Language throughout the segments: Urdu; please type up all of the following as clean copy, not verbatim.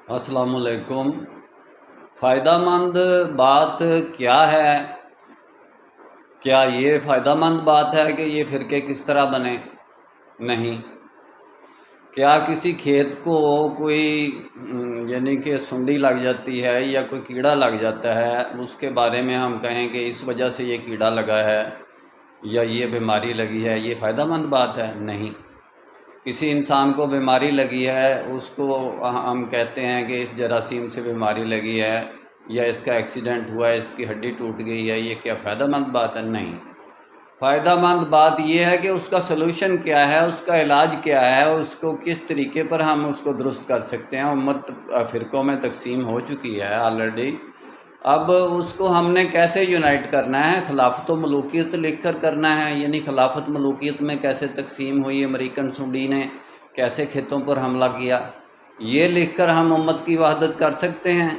السلام علیکم۔ فائدہ مند بات کیا ہے؟ کیا یہ فائدہ مند بات ہے کہ یہ فرقے کس طرح بنے؟ نہیں۔ کیا کسی کھیت کو کوئی یعنی کہ سنڈی لگ جاتی ہے یا کوئی کیڑا لگ جاتا ہے، اس کے بارے میں ہم کہیں کہ اس وجہ سے یہ کیڑا لگا ہے یا یہ بیماری لگی ہے، یہ فائدہ مند بات ہے؟ نہیں۔ کسی انسان کو بیماری لگی ہے، اس کو ہم کہتے ہیں کہ اس جراثیم سے بیماری لگی ہے یا اس کا ایکسیڈنٹ ہوا ہے، اس کی ہڈی ٹوٹ گئی ہے، یہ کیا فائدہ مند بات ہے؟ نہیں۔ فائدہ مند بات یہ ہے کہ اس کا سلوشن کیا ہے، اس کا علاج کیا ہے، اس کو کس طریقے پر ہم اس کو درست کر سکتے ہیں۔ امت فرقوں میں تقسیم ہو چکی ہے آلریڈی، اب اس کو ہم نے کیسے یونائٹ کرنا ہے؟ خلافت و ملوکیت لکھ کر کرنا ہے، یعنی خلافت ملوکیت میں کیسے تقسیم ہوئی، امریکن سنڈی نے کیسے کھیتوں پر حملہ کیا، یہ لکھ کر ہم امت کی وحدت کر سکتے ہیں؟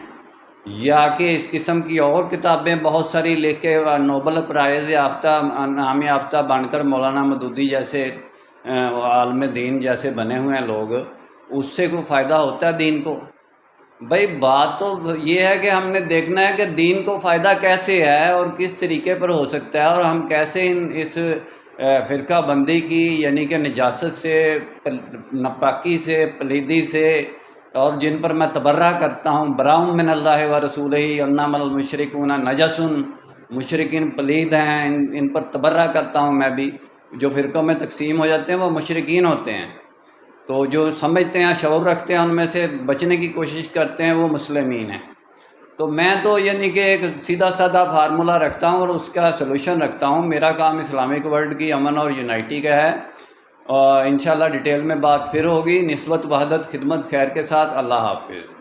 یا کہ اس قسم کی اور کتابیں بہت ساری لکھ کے نوبل پرائز یافتہ نام یافتہ بن کر مولانا مودودی جیسے عالم دین جیسے بنے ہوئے ہیں لوگ، اس سے کوئی فائدہ ہوتا ہے دین کو؟ بھائی بات تو یہ ہے کہ ہم نے دیکھنا ہے کہ دین کو فائدہ کیسے ہے اور کس طریقے پر ہو سکتا ہے، اور ہم کیسے اس فرقہ بندی کی یعنی کہ نجاست سے، ناپاکی سے، پلیدی سے، اور جن پر میں تبرہ کرتا ہوں، براؤں من اللہ و رسولہ انما المشرکون نجس، مشرکین پلید ہیں، ان پر تبرہ کرتا ہوں میں بھی۔ جو فرقوں میں تقسیم ہو جاتے ہیں وہ مشرکین ہوتے ہیں، تو جو سمجھتے ہیں، شعور رکھتے ہیں، ان میں سے بچنے کی کوشش کرتے ہیں، وہ مسلمین ہیں۔ تو میں تو یعنی کہ ایک سیدھا سادہ فارمولہ رکھتا ہوں اور اس کا سلوشن رکھتا ہوں۔ میرا کام اسلامک ورلڈ کی امن اور یونائٹی کا ہے، اور انشاءاللہ ڈیٹیل میں بات پھر ہوگی۔ نسبت وحدت خدمت خیر کے ساتھ، اللہ حافظ۔